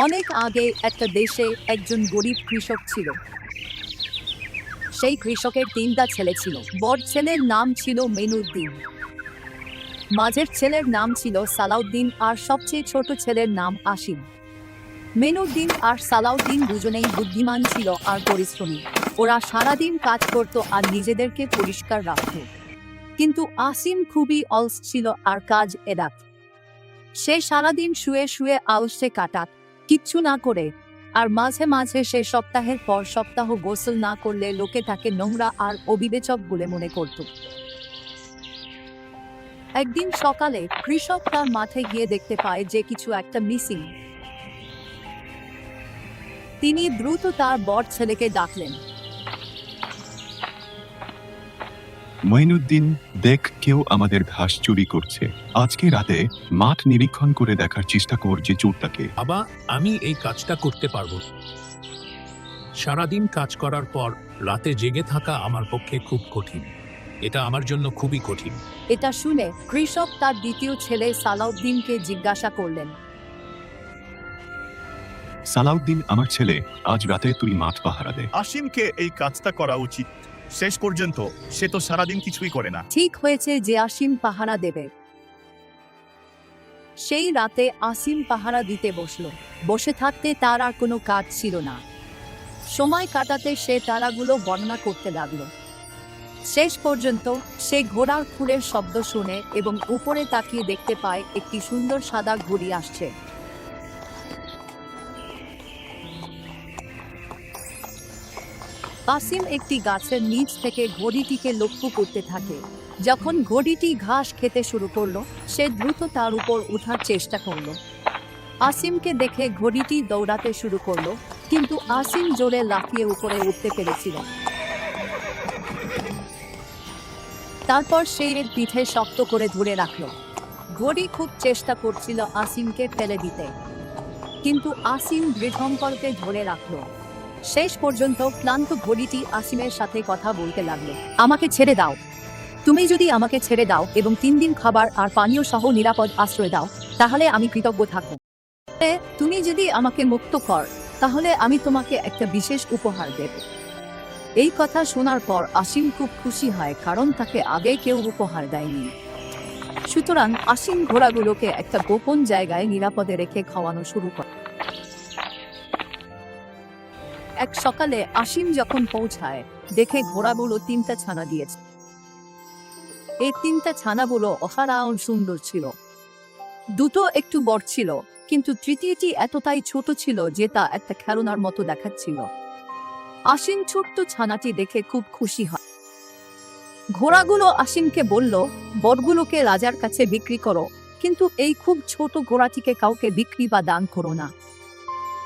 অনেক আগে একটা দেশে একজন গরিব কৃষক ছিল। সেই কৃষকের তিনটা ছেলে ছিল। বড় ছেলের নাম ছিল মেনুদ্দিন, মাঝের ছেলের নাম ছিল সালাউদ্দিন, আর সবচেয়ে ছোট ছেলের নাম আসিম। মেনুদ্দিন আর সালাউদ্দিন দুজনেই বুদ্ধিমান ছিল আর পরিশ্রমী। ওরা সারাদিন কাজ করত আর নিজেদেরকে পরিষ্কার রাখত। কিন্তু আসিম খুবই অলস ছিল আর কাজ এড়াত। সে সারাদিন শুয়ে শুয়ে আলসে কাটাত, কিচ্ছু না করে। আর মাঝে মাঝে সে সপ্তাহের পর সপ্তাহ গোসল না করলে লোকে তাকে নোংরা আর অবিবেচক বলে মনে করত। একদিন সকালে কৃষক তার মাঠে গিয়ে দেখতে পায় যে কিছু একটা মিসিং। তিনি দ্রুত তার বড় ছেলেকে ডাকলেন। মঈনুদ্দিন, দেখ, কেউ আমাদের ঘাস চুরি করছে। আজকে রাতে মাঠ নিরীক্ষণ করে দেখার চেষ্টা কর যে চোরটাকে। বাবা, আমি এই কাজটা করতে পারবো না। সারাদিন কাজ করার পর রাতে জেগে থাকা আমার পক্ষে খুব কঠিন। এটা আমার জন্য খুবই কঠিন। এটা শুনে কৃষক তার দ্বিতীয় ছেলে সালাউদ্দিনকে জিজ্ঞাসা করলেন। সালাউদ্দিন, আমার ছেলে, আজ রাতে তুই মাঠ পাহারা দে। আসিমকে এই কাজটা করা উচিত। শেষ পর্যন্ত সে তো সারাদিন কিছুই করে না। ঠিক হয়েছে যে আসিম পাহারা দেবে। সেই রাতে আসিম পাহারা দিতে বসলো। বসে থাকতে তার আর কোনো কাজ ছিল না। সময় কাটাতে সে তারাগুলো গণনা করতে লাগলো। শেষ পর্যন্ত সে ঘোড়ার খুরের শব্দ শুনে এবং উপরে তাকিয়ে দেখতে পায় একটি সুন্দর সাদা ঘড়ি আসছে। আসিম একটি গাছের নিচ থেকে ঘড়িটিকে লক্ষ্য করতে থাকে। যখন ঘড়িটি ঘাস খেতে শুরু করলো, সে দ্রুত তার উপর ওঠার চেষ্টা করলো। আসিমকে দেখে ঘড়িটি দৌড়াতে শুরু করলো, কিন্তু আসিম জোরে লাফিয়ে উপরে উঠতে পেরেছিল। তারপর সে এর পিঠে শক্ত করে ধরে রাখলো। ঘড়ি খুব চেষ্টা করছিল আসিমকে ফেলে দিতে, কিন্তু আসিম দৃঢ়সংকল্পে ধরে রাখলো। শেষ পর্যন্ত ক্লান্ত ঘড়িটি আসিমের সাথে কথা বলতে লাগলো। আমাকে ছেড়ে দাও। তুমি যদি আমাকে ছেড়ে দাও এবং 3 দিন খাবার আর পানীয় সহ নিরাপদ আশ্রয় দাও, তাহলে আমি কৃতজ্ঞ থাকব। তুমি যদি আমাকে মুক্ত কর, তাহলে আমি তোমাকে একটা বিশেষ উপহার দেব। এই কথা শোনার পর আসিম খুব খুশি হয়, কারণ তাকে আগে কেউ উপহার দেয়নি। সুতরাং আসিম ঘোড়াগুলোকে একটা গোপন জায়গায় নিরাপদে রেখে খাওয়ানো শুরু করে। এক সকালে আসিম যখন পৌঁছায়, দেখে ঘোড়াগুলো 3টা ছানা দিয়েছে। এই 3টা ছানাগুলো অসাধারণ সুন্দর ছিল। 2টো একটু বড় ছিল, কিন্তু তৃতীয়টি এতটাই ছোট ছিল যে তা একটা খেলনার মতো দেখাচ্ছিল। আসিম ছোট্ট ছানাটি দেখে খুব খুশি হয়। ঘোড়াগুলো আসিমকে বলল, বড়গুলোকে রাজার কাছে বিক্রি করো, কিন্তু এই খুব ছোট ঘোড়াটিকে কাউকে বিক্রি বা দান করো না।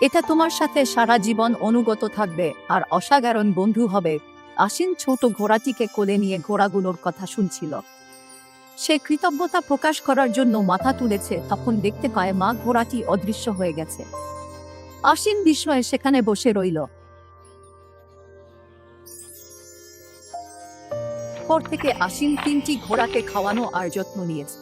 এটা তোমার সাথে সারা জীবন অনুগত থাকবে আর অসাধারণ বন্ধু হবে। আসিম ছোট ঘোড়াটিকে কোলে নিয়ে ঘোড়াগুলোর কথা শুনছিল। সে কৃতজ্ঞতা প্রকাশ করার জন্য মাথা তুলেছে, তখন দেখতে পায় মা ঘোড়াটি অদৃশ্য হয়ে গেছে। আসিম বিস্ময়ে সেখানে বসে রইল। পর থেকে আসিম 3টি ঘোড়াকে খাওয়ানো আর যত্ন নিয়েছে।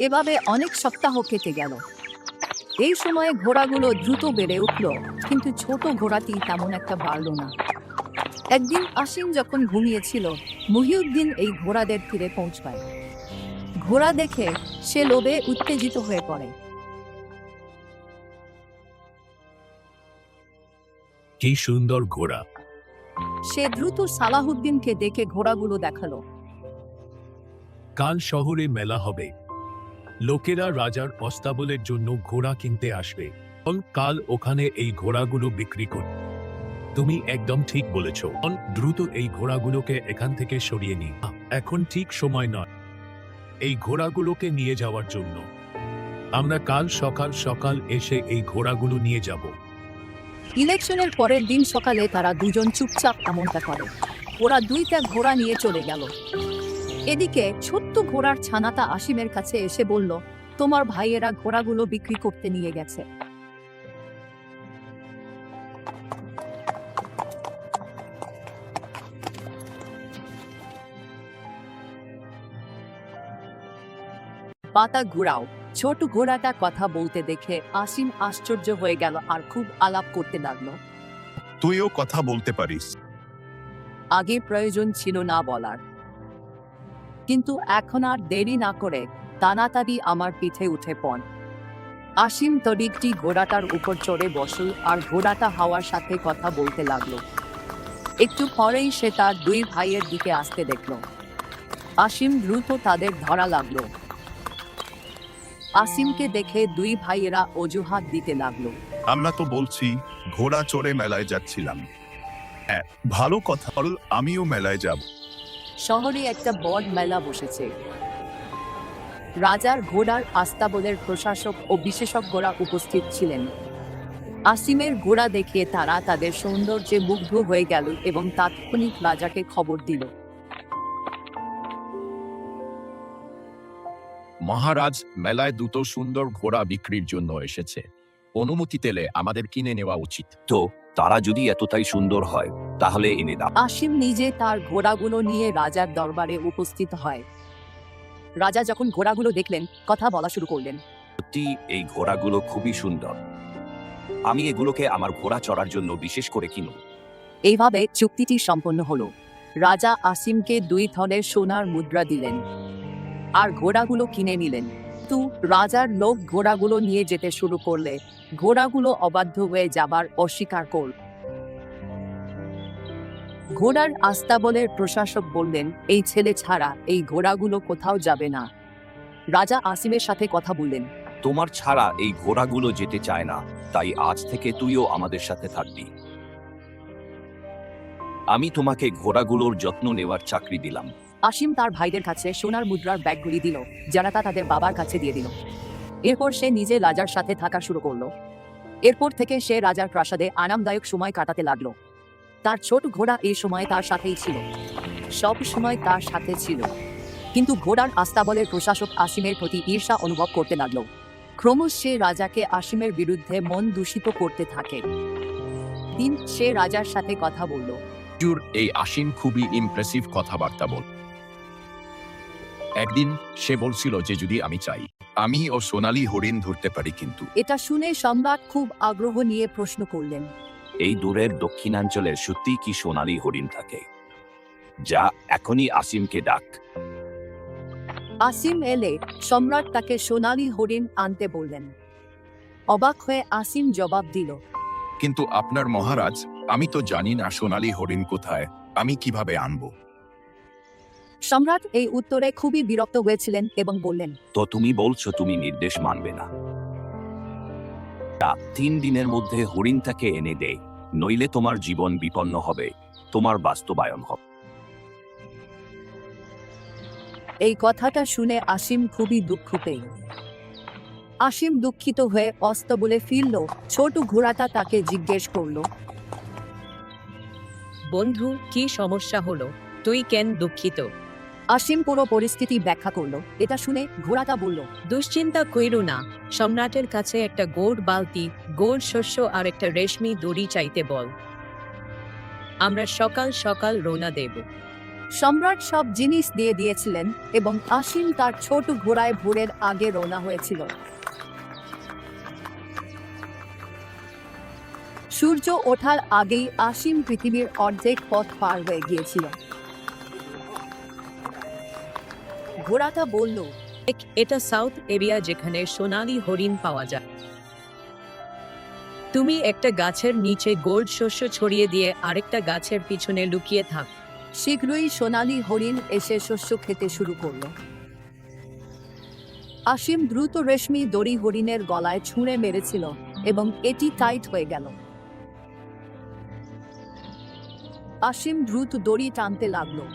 এভাবে অনেক সপ্তাহ কেটে গেল। এই সময়ে ঘোড়াগুলো দ্রুত বেড়ে উঠল, কিন্তু ছোট ঘোড়াটি তেমন একটা বাড়ল না। একদিন আসিম যখন ঘুমিয়েছিল, মহিউদ্দিন এই ঘোড়াদের তীরে পৌঁছায়। ঘোড়া দেখে সে লোভে উত্তেজিত হয়ে পড়ে। কি সুন্দর ঘোড়া! সে দ্রুত সালাহুদ্দিনকে ডেকে ঘোড়াগুলো দেখালো। কাল শহরে মেলা হবে। লোকেরা রাজার অস্তাবলের জন্য ঘোড়া কিনতে আসবে। কাল ওখানে এই ঘোড়াগুলো বিক্রি কর। তুমি একদম ঠিক বলেছ। দ্রুত এই ঘোড়াগুলোকে এখান থেকে সরিয়ে নি। এখন ঠিক সময় নয় এই ঘোড়াগুলোকে নিয়ে যাওয়ার জন্য। আমরা কাল সকাল সকাল এসে এই ঘোড়াগুলো নিয়ে যাব। ইলেকশনের পরের দিন সকালে তারা দুজন চুপচাপ এমনটা করে। ওরা 2টা ঘোড়া নিয়ে চলে গেল। এদিকে ছোট্ট ঘোড়ার ছানাটা আসিমের কাছে এসে বলল, তোমার ভাইয়েরা ঘোড়াগুলো বিক্রি করতে নিয়ে গেছে। পাতা ঘোরাও। ছোট ঘোড়াটা কথা বলতে দেখে আসিম আশ্চর্য হয়ে গেল আর খুব আলাপ করতে লাগলো। তুইও কথা বলতে পারিস। আগে প্রয়োজন ছিল না বলার, কিন্তু এখন আর দেরি না করে তাড়াতাড়ি আমার পিঠে উঠে পড়। আসিম তড়িঘড়ি ঘোড়াটার উপর চড়ে বসল আর ঘোড়াটা হাওয়ার সাথে কথা বলতে লাগলো। একটু পরেই সে তার দুই ভাইয়ের দিকে আসতে দেখল। আসিম দ্রুত তাদের ধরা লাগলো। আসিমকে দেখে দুই ভাইয়েরা অজুহাত দিতে লাগলো। আমরা তো বলছি ঘোড়া চড়ে মেলায় যাচ্ছিলাম। হ্যাঁ, ভালো কথা বল, আমিও মেলায় যাব। শহরে একটা বড় মেলা বসেছে। রাজার ঘোড়ার আস্তাবলের প্রশাসক ও বিশেষজ্ঞরা উপস্থিত ছিলেন। আসিমের ঘোড়া দেখে তারা তাদের সৌন্দর্যে মুগ্ধ হয়ে গেল এবং তাৎক্ষণিক রাজাকে খবর দিল। মহারাজ, মেলায় দুটো সুন্দর ঘোড়া বিক্রির জন্য এসেছে। অনুমতি পেলে আমাদের কিনে নেওয়া উচিত। তো তারা যদি এতটাই সুন্দর হয় তাহলে এনে দাও। আসিম নিজে তার ঘোড়াগুলো নিয়ে রাজার দরবারে উপস্থিত হয়। রাজা যখন ঘোড়াগুলো দেখলেন, কথা বলা শুরু করলেন। সত্যি এই ঘোড়াগুলো খুবই সুন্দর। আমি এগুলোকে আমার ঘোড়া চড়ার জন্য বিশেষ করে কিনব। এইভাবে চুক্তিটি সম্পন্ন হলো। রাজা আসিমকে 2 ধনের সোনার মুদ্রা দিলেন আর ঘোড়াগুলো কিনে নিলেন। কিন্তু রাজার লোক ঘোড়াগুলো নিয়ে যেতে শুরু করলে ঘোড়াগুলো অবাধ্য হয়ে যাবার অস্বীকার করল। ঘোড়ার আস্তাবলের প্রশাসক বললেন, এই ছেলে ছাড়া এই ঘোড়াগুলো কোথাও যাবে না। রাজা আসিমের সাথে কথা বললেন। তোমার ছাড়া এই ঘোড়াগুলো যেতে চায় না, তাই আজ থেকে তুইও আমাদের সাথে থাকবি। আমি তোমাকে ঘোড়াগুলোর যত্ন নেওয়ার চাকরি দিলাম। আসিম তার ভাইদের কাছে সোনার মুদ্রার ব্যাগগুলি দিল, যারা তা তাদের বাবার কাছে দিয়ে দিল। এরপর সে নিজে রাজার সাথে থাকা শুরু করলো। এরপর থেকে সে রাজার প্রাসাদে আরামদায়ক সময় কাটাতে লাগলো। তার ছোট ঘোড়া এই সময় তার সাথেই ছিল, সব সময় তার সাথে ছিল। কিন্তু ঘোড়ার আস্তাবলের প্রশাসক আসিমের প্রতি ঈর্ষা অনুভব করতে লাগলো। ক্রমশ সে রাজাকে আসিমের বিরুদ্ধে মন দূষিত করতে থাকে। দিন সে রাজার সাথে কথা বলল। হুজুর, এই আসিম খুবই ইমপ্রেসিভ কথাবার্তা বল। একদিন সে বলছিল যে যদি আমি চাই, আমি ও সোনালী হরিণ ধরতে পারি, কিন্তু এটা শুনে সম্রাট খুব আগ্রহ নিয়ে প্রশ্ন করলেন। এই দূরের দক্ষিণাঞ্চলের সত্যি কি সোনালী হরিণ থাকে? যা, এখনই আসিমকে ডাক। আসিম এলে সম্রাট তাকে সোনালী হরিণ আনতে বললেন। অবাক হয়ে আসিম জবাব দিল, কিন্তু আপনার মহারাজ, আমি তো জানি না সোনালী হরিণ কোথায়, আমি কিভাবে আনবো? সম্রাট এই উত্তরে খুবই বিরক্ত হয়েছিলেন এবং বললেন, তো তুমি বলছো তুমি নির্দেশ মানবে না? 3 দিনের মধ্যে হরিণটাকে এনে দে, নইলে তোমার জীবন বিপন্ন হবে, তোমার বাস্তবায়ন হবে। এই কথাটা শুনে আসিম খুবই দুঃখ পেল। আসিম দুঃখিত হয়ে অস্তবলে ফিরল। ছোট ঘোড়াটা তাকে জিজ্ঞেস করলো, বন্ধু, কি সমস্যা হলো? তুই কেন দুঃখিত? আসিম পুরো পরিস্থিতি ব্যাখ্যা করলো। এটা শুনে ঘোড়াটা বলল, দুশ্চিন্তা কইরো না। সম্রাটের কাছে একটা গোড় বালতি, গোড় শস্য আর একটা রেশমি দড়ি চাইতে বল। আমরা সকাল সকাল রওনা দেব। সম্রাট সব জিনিস দিয়ে দিয়েছিলেন এবং আসিম তার ছোট ঘোড়ায় ভোরের আগে রওনা হয়েছিল। সূর্য ওঠার আগেই আসিম পৃথিবীর অর্ধেক পথ পার হয়ে গিয়েছিল। ঘোড়াটা বলল, এটা সাউথ এরিয়া, যেখানে সোনালী হরিণ পাওয়া যায়। তুমি একটা গাছের নিচে গোল্ড শস্য ছড়িয়ে দিয়ে আরেকটা গাছের পিছনে লুকিয়ে থাক। শীঘ্রই সোনালী হরিণ এসে শস্য খেতে শুরু করলো। আসিম দ্রুত রেশমি দড়ি হরিণের গলায় ছুঁড়ে মেরেছিল এবং এটি টাইট হয়ে গেল। আসিম দ্রুত দড়ি টানতে লাগলো।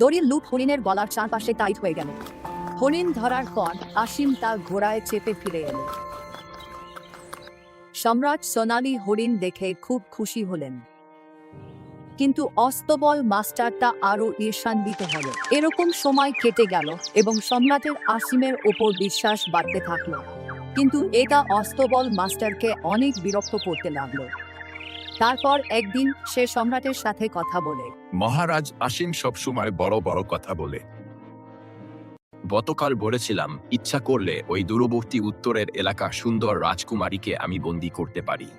দড়ির লুপ হরিণের গলার চারপাশে টাইট হয়ে গেল। হরিণ ধরার পর আসিম তার ঘোড়ায় চেপে ফিরে এলো। সম্রাট সোনালী হরিণ দেখে খুব খুশি হলেন, কিন্তু অস্তবল মাস্টারটা আরো ঈর্ষান্বিত হলো। এরকম সময় কেটে গেল এবং সম্রাটের আসিমের ওপর বিশ্বাস বাড়তে থাকলো, কিন্তু এটা অস্তবল মাস্টারকে অনেক বিরক্ত করতে লাগলো। তারপর একদিন সে সম্রাটের সাথে কথা বলে। মহারাজ, আসিম সবসময় বড় বড় কথা বলে। গতকাল বলেছিলাম ইচ্ছা করলে ওই দূরবর্তী উত্তরের এলাকা সুন্দর রাজকুমারীকে আমি বন্দি করতে পারি।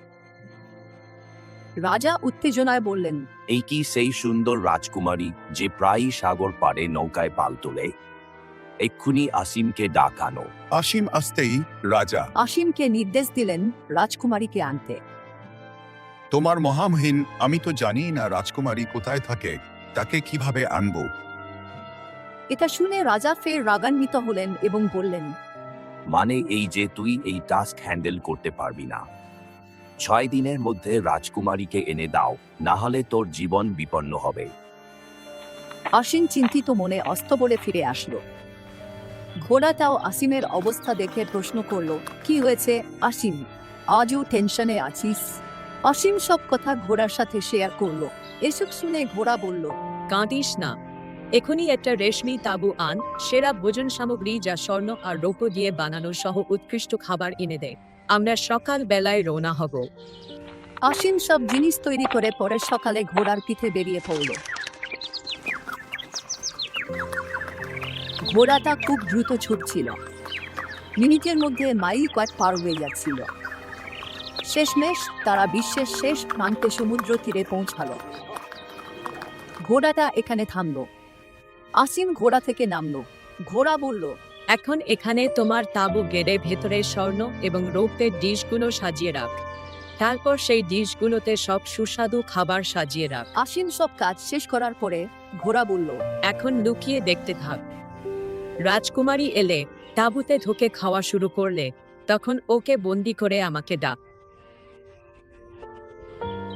রাজা উত্তেজনায় বললেন, এই কি সেই সুন্দর রাজকুমারী যে প্রায়ই সাগর পাড়ে নৌকায় পাল তোলে? এক্ষুনি আসিমকে ডাকানো। আসিম আসতেই রাজা, আসিমকে নির্দেশ দিলেন রাজকুমারীকে আনতে। তোমার মহামহিন, আমি তো জানি না রাজকুমারী কোথায় থাকে, তাকে কিভাবে আনবো? এটা শুনে রাজা ফের রাগান্বিত হলেন এবং বললেন, মানে এই যে তুই এই টাস্ক হ্যান্ডেল করতে পারবি না? 6 দিনের মধ্যে রাজকুমারীকে এনে দাও, না হলে তোর জীবন বিপন্ন হবে। আসিম চিন্তিত মনে অস্তবলে ফিরে আসলো। ঘোড়াটাও আসিমের অবস্থা দেখে প্রশ্ন করলো, কি হয়েছে আসিম, আজও টেনশনে আছিস? আসিম সব কথা ঘোড়ার সাথে শেয়ার করলো। এসব শুনে ঘোড়া বলল, কাঁদিস না, এখনই একটা রেশমি তাঁবু আন, সেরা ভোজন সামগ্রী যা স্বর্ণ আর রৌপ্য দিয়ে বানানো সহ উৎকৃষ্ট খাবার এনে দে। আমরা সকাল বেলায় রওনা হব। আসিম সব জিনিস তৈরি করে পরে সকালে ঘোড়ার পিঠে বেরিয়ে পড়ল। ঘোড়াটা খুব দ্রুত ছুটছিল। মিনিটের মধ্যে মাইল কয়েক পার হয়ে যাচ্ছিল। শেষমেশ তারা বিশ্বের শেষ প্রান্তে সমুদ্র তীরে পৌঁছালো। ঘোড়াটা এখানে থামলো। আসিম ঘোড়া থেকে নামলো। ঘোড়া বলল, এখন এখানে তোমার তাঁবু গেড়ে ভেতরে স্বর্ণ এবং রৌপ্যের ডিশগুলো সাজিয়ে রাখ। তারপর সেই ডিশগুলোতে সব সুস্বাদু খাবার সাজিয়ে রাখ। আসিম সব কাজ শেষ করার পরে ঘোড়া বলল, এখন লুকিয়ে দেখতে থাক। রাজকুমারী এলে, তাঁবুতে ঢুকে খাওয়া শুরু করলে, তখন ওকে বন্দি করে আমাকে ডাক।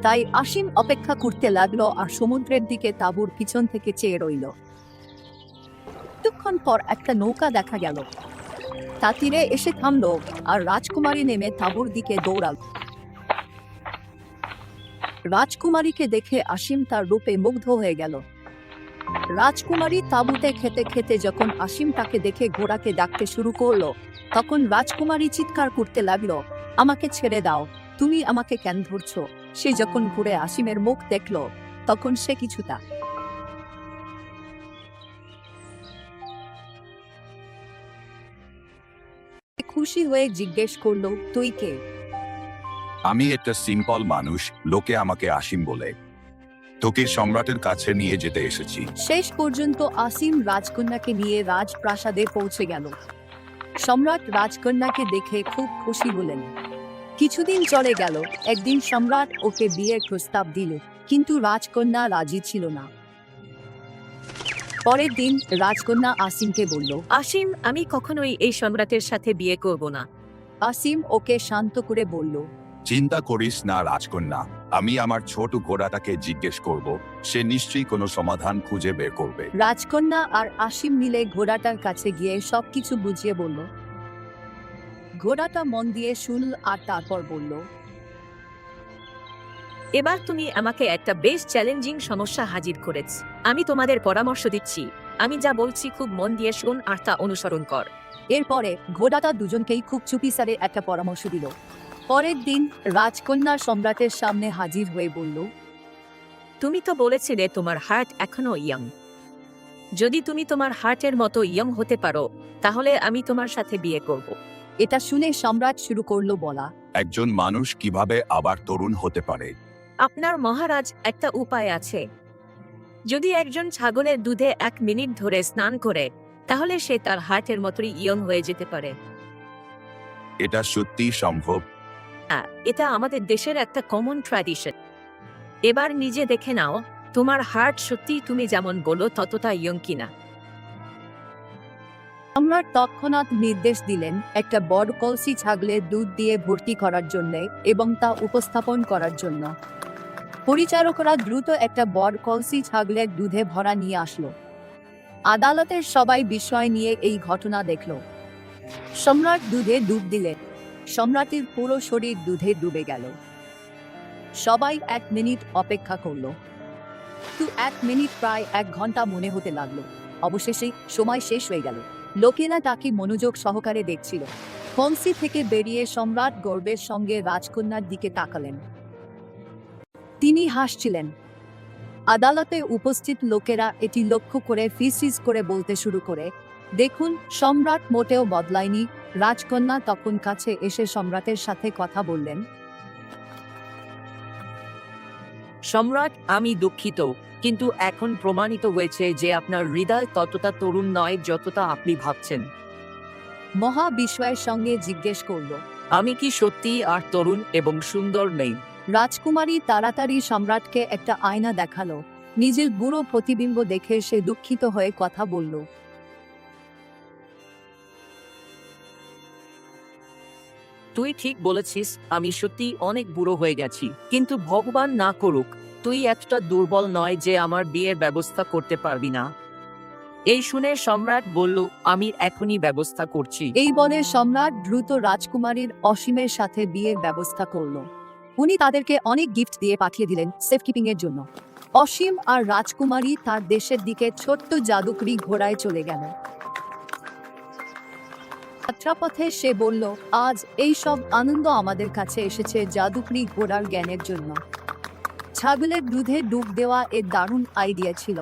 তাই আসিম অপেক্ষা করতে লাগলো আর সমুদ্রের দিকে তাঁবুর পিছন থেকে চেয়ে রইল। কিছুক্ষণ পর একটা নৌকা দেখা গেল। তা তীরে এসে থামলো আর রাজকুমারী নেমে তাঁবুর দিকে দৌড়াল। রাজকুমারীকে দেখে আসিম তার রূপে মুগ্ধ হয়ে গেল। রাজকুমারী তাঁবুতে খেতে খেতে যখন আসিম তাকে দেখে ঘোড়াকে ডাকতে শুরু করলো, তখন রাজকুমারী চিৎকার করতে লাগলো, আমাকে ছেড়ে দাও, তুমি আমাকে কেন ধরছো? সে যখন ঘুরে আসিমের মুখ দেখলো, তখন সে কিছুটা খুশি হয়ে জিজ্ঞেস করলো, তুই কে? আমি একটা সিম্পল মানুষ, লোকে আমাকে আসিম বলে। তোকে সম্রাটের কাছে নিয়ে যেতে এসেছি। শেষ পর্যন্ত আসিম রাজকন্যাকে নিয়ে রাজপ্রাসাদে পৌঁছে গেল। সম্রাট রাজকন্যাকে দেখে খুব খুশি হলেন। কিছুদিন চলে গেল। একদিন সম্রাট ওকে বিয়ের প্রস্তাব দিল, কিন্তু রাজকন্যা রাজি ছিল না। পরের দিন রাজকন্যা আসিমকে বলল, আসিম, আমি কখনোই এই সম্রাটের সাথে বিয়ে করব না। আসিম ওকে শান্ত করে বলল, চিন্তা করিস না রাজকন্যা, আমি আমার ছোট ঘোড়াটাকে জিজ্ঞেস করব, সে নিশ্চয়ই কোনো সমাধান খুঁজে বের করবে। রাজকন্যা আর আসিম মিলে ঘোড়াটার কাছে গিয়ে সবকিছু বুঝিয়ে বলল। ঘোড়াটা মন দিয়ে শুনল আর তারপর বলল, এবার তুমি আমাকে একটা বেশ চ্যালেঞ্জিং সমস্যা হাজির করেছ। আমি তোমাদের পরামর্শ দিচ্ছি, আমি যা বলছি খুব মন দিয়ে শোন আর তা অনুসরণ কর। এরপরে ঘোড়াটা দুজনকেই খুব চুপিসারে একটা পরামর্শ দিল। পরের দিন রাজকন্যা সম্রাটের সামনে হাজির হয়ে বলল, তুমি তো বলেছিলে তোমার হার্ট এখনো ইয়ং। যদি তুমি তোমার হার্টের মতো ইয়ং হতে পারো, তাহলে আমি তোমার সাথে বিয়ে করব। এটা শুনে সম্রাট শুরু করলো বলা, একজন মানুষ কিভাবে আবার তরুণ হতে পারে? আপনার মহারাজ, একটা উপায় আছে। যদি একজন ছাগলের দুধে 1 মিনিট ধরে স্নান করে, তাহলে সে তার হার্টের মতোই ইয়ং হয়ে যেতে পারে। এটা সত্যি সম্ভব? হ্যাঁ, এটা আমাদের দেশের একটা কমন ট্র্যাডিশন। এবার নিজে দেখে নাও তোমার হার্ট সত্যি তুমি যেমন বলো ততটা ইয়ং কিনা। সম্রাট তৎক্ষণাৎ নির্দেশ দিলেন একটা বড় কলসি ছাগলের দুধ দিয়ে ভর্তি করার জন্য এবং তা উপস্থাপন করার জন্য। পরিচারকরা দ্রুত একটা বড় কলসি ছাগলের দুধে ভরা নিয়ে আসলো। আদালতের সবাই বিষয় নিয়ে এই ঘটনা দেখল। সম্রাট দুধে ডুব দিলেন। সম্রাটের পুরো শরীর দুধে ডুবে গেল। সবাই 1 মিনিট অপেক্ষা করলো। তো 1 মিনিট প্রায় 1 ঘন্টা মনে হতে লাগলো। অবশেষে সময় শেষ হয়ে গেল। লোকেরা তাকে মনোযোগ সহকারে দেখছিল। কলসি থেকে বেরিয়ে সম্রাট গর্বের সঙ্গে রাজকন্যার দিকে তাকালেন। তিনি হাসছিলেন। আদালতে উপস্থিত লোকেরা এটি লক্ষ্য করে ফিসফিস করে বলতে শুরু করে, দেখুন, সম্রাট মোটেও বদলায়নি। রাজকন্যা তখন কাছে এসে সম্রাটের সাথে কথা বললেন। সম্রাট, আমি দুঃখিত, কিন্তু এখন প্রমাণিত হয়েছে যে আপনার হৃদয় ততটা তরুণ নয় যতটা আপনি ভাবছেন। মহা বিস্ময়ের সঙ্গে জিজ্ঞেস করল, আমি কি সত্যি আর তরুণ এবং সুন্দর নেই? রাজকুমারী তাড়াতাড়ি সম্রাটকে একটা আয়না দেখালো। নিজের বুড়ো প্রতিবিম্ব দেখে সে দুঃখিত হয়ে কথা বলল। তুই ঠিক বলেছিস, আমি সত্যি অনেক বুড়ো হয়ে গেছি, কিন্তু ভগবান না করুক তুই এতটা দুর্বল নয় যে আমার বিয়ের ব্যবস্থা করতে পারবি না। এই শুনে সম্রাট বলল, আমি এখনই ব্যবস্থা করছি। এই বলে সম্রাট দ্রুত রাজকুমারীর অসীমের সাথে বিয়ের ব্যবস্থা করল। উনি তাদেরকে অনেক গিফট দিয়ে পাঠিয়ে দিলেন সেফ কিপিং এর জন্য। অসীম আর রাজকুমারী তার দেশের দিকে ছোট্ট জাদুকরি ঘোড়ায় চলে গেল। যাত্রাপথে সে বলল, আজ এই সব আনন্দ আমাদের কাছে এসেছে জাদুকরি ঘোড়ার জ্ঞানের জন্য। ছাগলের দুধে ডুব দেওয়া এর দারুণ আইডিয়া ছিল।